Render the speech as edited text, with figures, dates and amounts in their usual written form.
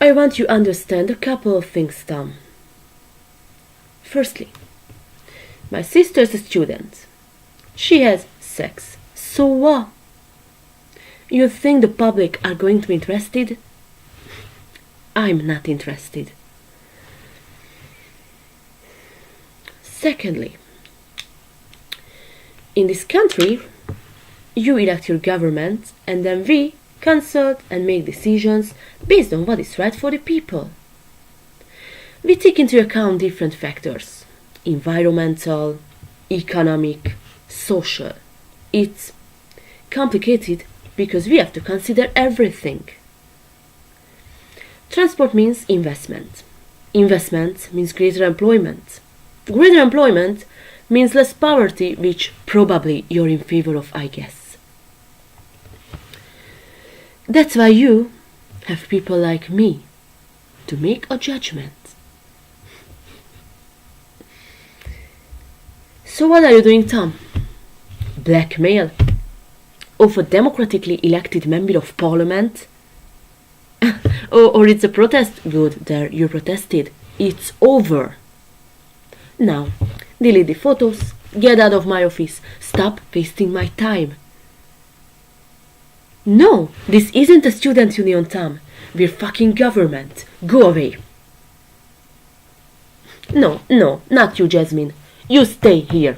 I want you to understand a couple of things, Tom. Firstly, my sister's a student. She has sex. So what? You think the public are going to be interested? I'm not interested. Secondly, in this country, you elect your government and then we consult and make decisions based on what is right for the people. We take into account different factors: environmental, economic, social. It's complicated because we have to consider everything. Transport means investment. Investment means greater employment. Greater employment means less poverty, which probably you're in favor of, I guess. That's why you have people like me to make a judgment. So what are you doing, Tom? Blackmail? Of a democratically elected member of parliament? Or it's a protest? Good, there, you protested. It's over. Now, delete the photos, get out of my office, stop wasting my time. No, this isn't a student union, Tom. We're fucking government. Go away. No, not you, Jasmine. You stay here.